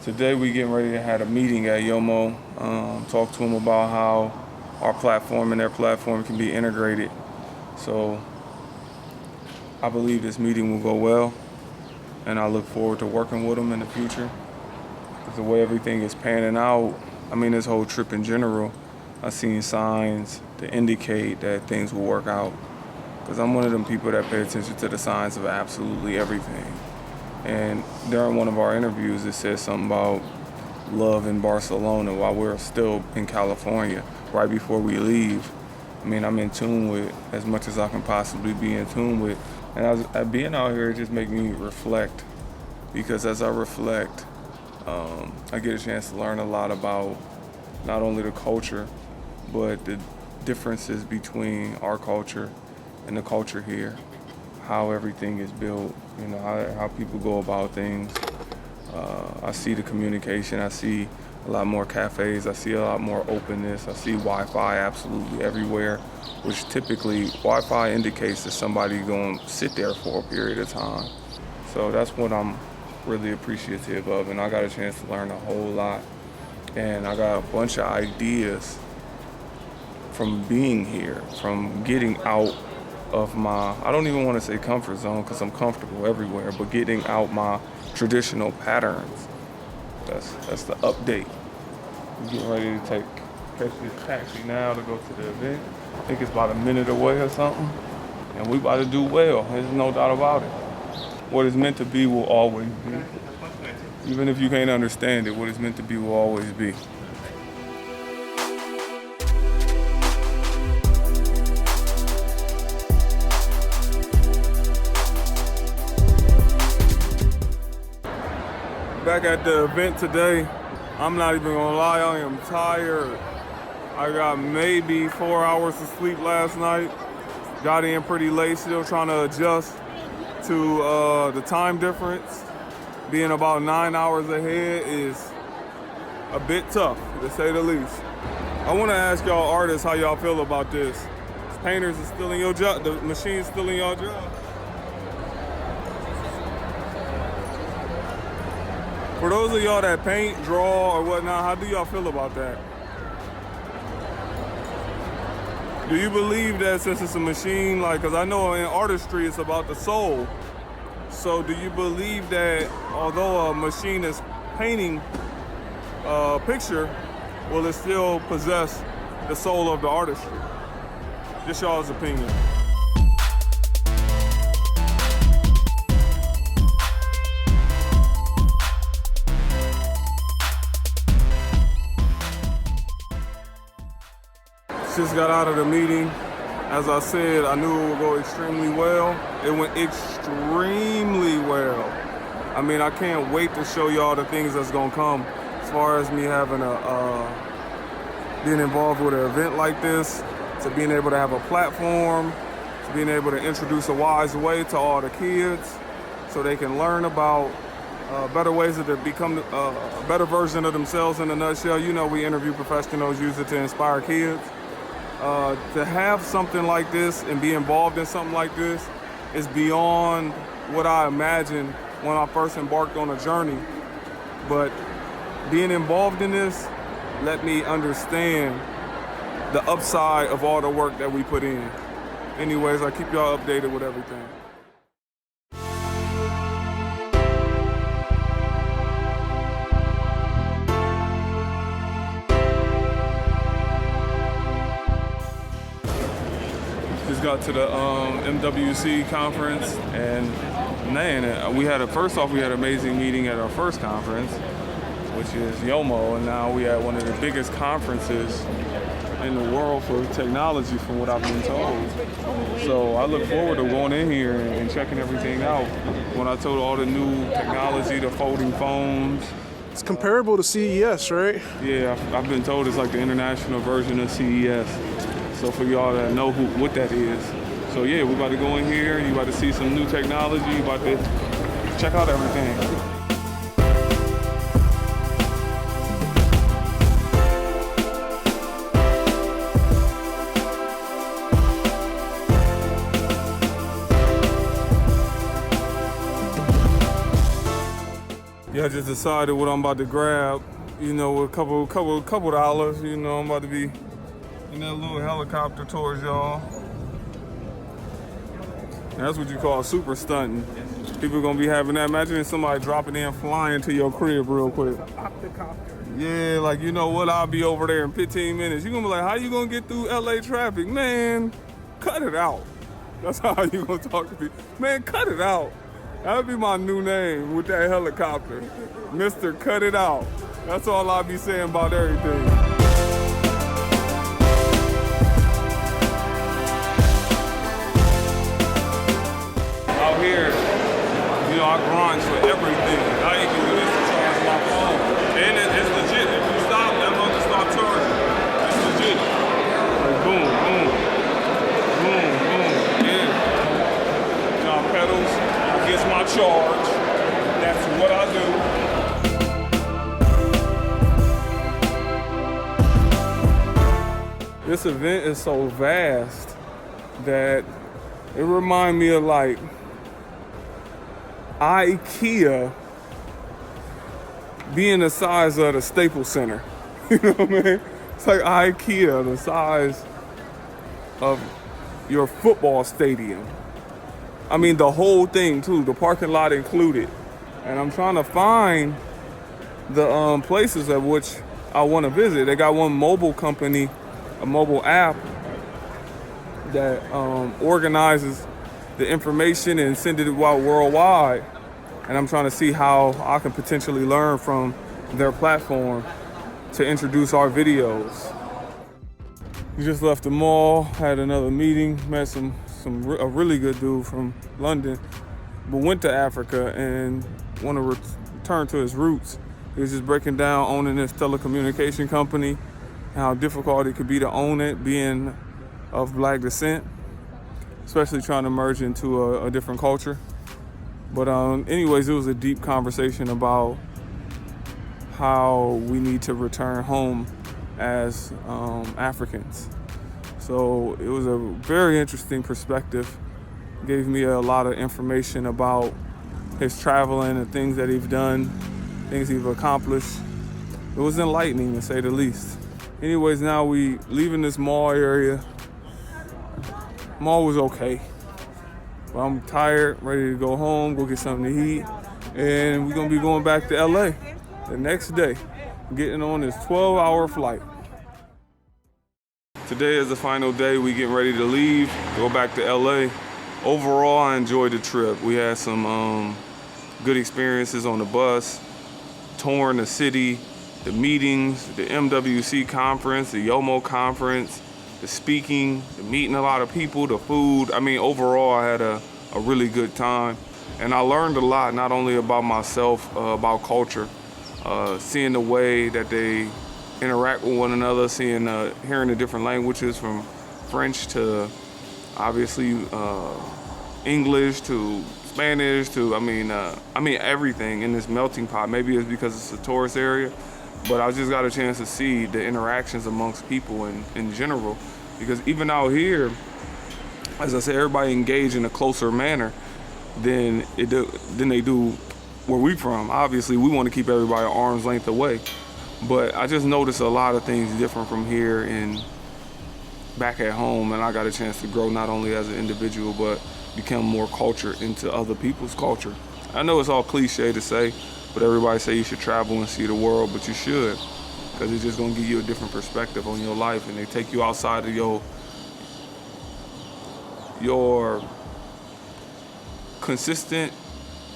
Today we getting ready to have a meeting at YOMO, talk to them about how our platform and their platform can be integrated. So I believe this meeting will go well, and I look forward to working with them in the future. Because the way everything is panning out, I mean this whole trip in general, I've seen signs to indicate that things will work out. Because I'm one of them people that pay attention to the signs of absolutely everything. And during one of our interviews, it said something about love in Barcelona while we're still in California, right before we leave. I mean, I'm in tune with as much as I can possibly be in tune with. And being out here, it just makes me reflect. Because as I reflect, I get a chance to learn a lot about not only the culture, but the differences between our culture and the culture here. How everything is built, you know, how people go about things. I see the communication, I see a lot more cafes, I see a lot more openness, I see Wi-Fi absolutely everywhere, which typically Wi-Fi indicates that somebody's going to sit there for a period of time. So that's what I'm really appreciative of, and I got a chance to learn a whole lot. And I got a bunch of ideas from being here, from getting out of my, I don't even want to say comfort zone because I'm comfortable everywhere, but getting out my traditional patterns. That's the update. We're getting ready to catch this taxi now to go to the event. I think it's about a minute away or something. And we about to do well, there's no doubt about it. What is meant to be will always be. Even if you can't understand it, what is meant to be will always be. Back at the event today, I'm not even gonna lie, I am tired. I got maybe 4 hours of sleep last night. Got in pretty late, still trying to adjust to the time difference. Being about 9 hours ahead is a bit tough, to say the least. I wanna ask y'all artists how y'all feel about this. Painters are still in your job, the machine's still in your job. For those of y'all that paint, draw, or whatnot, how do y'all feel about that? Do you believe that since it's a machine, like, because I know in artistry it's about the soul. So do you believe that although a machine is painting a picture, will it still possess the soul of the artistry? Just y'all's opinion. Just got out of the meeting. As I said, I knew it would go extremely well. It went extremely well. I mean, I can't wait to show y'all the things that's gonna come as far as me having being involved with an event like this, to being able to have a platform, to being able to introduce a wise way to all the kids so they can learn about better ways to become a better version of themselves in a nutshell. You know, we interview professionals, use it to inspire kids. To have something like this and be involved in something like this is beyond what I imagined when I first embarked on a journey. But being involved in this let me understand the upside of all the work that we put in. Anyways, I keep y'all updated with everything. Just got to the MWC conference, and man, we had an amazing meeting at our first conference, which is YOMO, and now we had one of the biggest conferences in the world for technology, from what I've been told. So I look forward to going in here and checking everything out. When I told all the new technology, the folding phones. It's comparable to CES, right? Yeah, I've been told it's like the international version of CES. So for y'all that know what that is. So yeah, we're about to go in here, you about to see some new technology, you about to check out everything. Yeah, just decided what I'm about to grab. You know, a couple dollars. You know, I'm about to be in that little helicopter towards y'all. That's what you call super stunting. People gonna be having that. Imagine somebody dropping in, flying to your crib real quick. Yeah, like, you know what? I'll be over there in 15 minutes. You're gonna be like, how you gonna get through LA traffic? Man, cut it out. That's how you gonna talk to people. Man, cut it out. That'll be my new name with that helicopter. Mr. Cut It Out. That's all I'll be saying about everything. Out here, you know, I grind for everything. I even do this to charge my phone. And it's legit. If you stop, that mother stop charging. It's legit. Like boom, boom, boom, boom. Yeah. You know, pedals against my charge. That's what I do. This event is so vast that it reminds me of like IKEA being the size of the Staples Center. You know what I mean? It's like IKEA, the size of your football stadium. I mean, the whole thing too, the parking lot included. And I'm trying to find the places at which I want to visit. They got one mobile company, a mobile app that organizes the information and send it out worldwide. And I'm trying to see how I can potentially learn from their platform to introduce our videos. We just left the mall, had another meeting, met a really good dude from London, but went to Africa and want to return to his roots. He was just breaking down owning this telecommunication company, how difficult it could be to own it, being of Black descent, especially trying to merge into a different culture. But anyways, it was a deep conversation about how we need to return home as Africans. So it was a very interesting perspective. Gave me a lot of information about his traveling and things that he's done, things he's accomplished. It was enlightening, to say the least. Anyways, now we leaving this mall area. Mall was okay, but I'm tired, ready to go home, go get something to eat, and we're gonna be going back to LA the next day, getting on this 12-hour flight. Today is the final day. We getting ready to leave, go back to LA. Overall, I enjoyed the trip. We had some good experiences on the bus, touring the city, the meetings, the MWC conference, the YOMO conference, the speaking, the meeting a lot of people, the food. I mean, overall, I had a really good time. And I learned a lot, not only about myself, about culture, seeing the way that they interact with one another, hearing the different languages from French to obviously English to Spanish to, I mean everything in this melting pot. Maybe it's because it's a tourist area, but I just got a chance to see the interactions amongst people in general. Because even out here, as I said, everybody engage in a closer manner than they do where we from. Obviously, we want to keep everybody at arm's length away, but I just noticed a lot of things different from here and back at home, and I got a chance to grow not only as an individual, but become more cultured into other people's culture. I know it's all cliche to say, but everybody say you should travel and see the world, but you should, because it's just gonna give you a different perspective on your life, and they take you outside of your consistent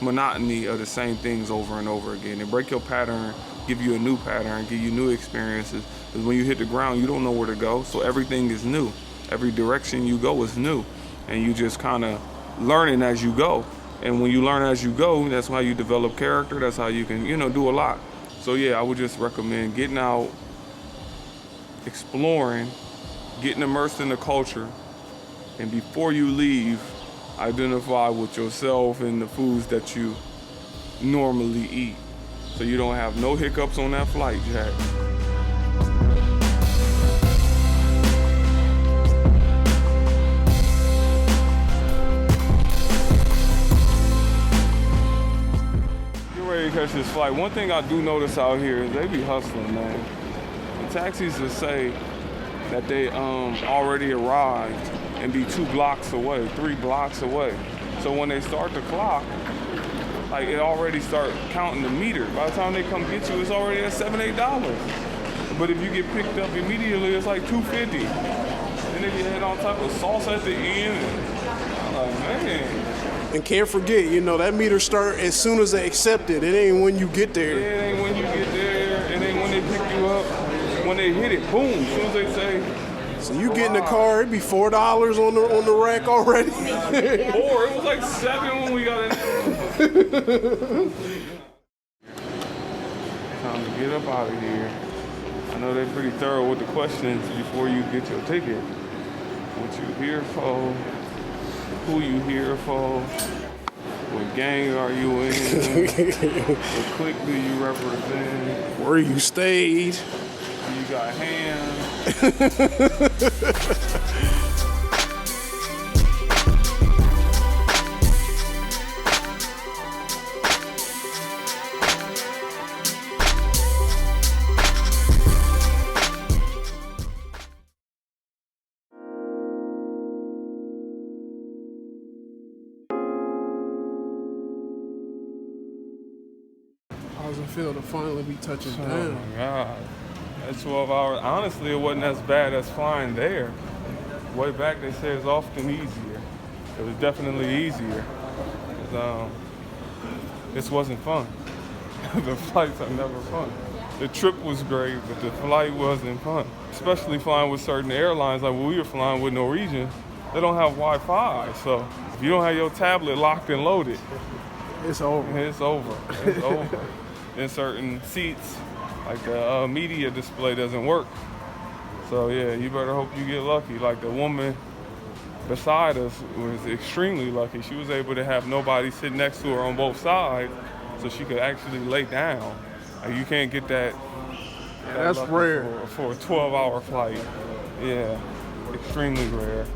monotony of the same things over and over again. They break your pattern, give you a new pattern, give you new experiences. Because when you hit the ground, you don't know where to go, so everything is new. Every direction you go is new, and you just kind of learning as you go. And when you learn as you go, that's how you develop character. That's how you can, do a lot. So yeah, I would just recommend getting out, exploring, getting immersed in the culture, and before you leave, identify with yourself and the foods that you normally eat, so you don't have no hiccups on that flight, Jack. Get ready ready to catch this flight. One thing I do notice out here is they be hustling, man. The taxis will say that they already arrived and be 2 blocks away, 3 blocks away. So when they start the clock, like it already start counting the meter. By the time they come get you, it's already at $7, $8. But if you get picked up immediately, it's like $2.50. And then you had all type of sauce at the end. I'm like, man. And can't forget, you know, that meter start as soon as they accept it. It ain't when you get there. Yeah, it ain't when you get there. It ain't when they pick you up. When they hit it, boom. As soon as they say. So you get in the car, it'd be $4 on the rack already. 4. It was like 7 when we got in there. Time to get up out of here. I know they're pretty thorough with the questions before you get your ticket. What you here for? Who you here for? What gang are you in? What clique do you represent? Where you stayed. Do you got hands? How's it feel to finally be touching Oh down? my God. That 12 hours, honestly, it wasn't as bad as flying there. Way back, they said it's often easier. It was definitely easier. This wasn't fun. The flights are never fun. The trip was great, but the flight wasn't fun. Especially flying with certain airlines, like when we were flying with Norwegian, they don't have Wi-Fi. So if you don't have your tablet locked and loaded, It's over. it's over. It's over. In certain seats, like the media display doesn't work. So yeah, you better hope you get lucky. Like the woman beside us was extremely lucky. She was able to have nobody sit next to her on both sides, so she could actually lay down. Like you can't get that. That's lucky rare. for a 12-hour flight. Yeah, extremely rare.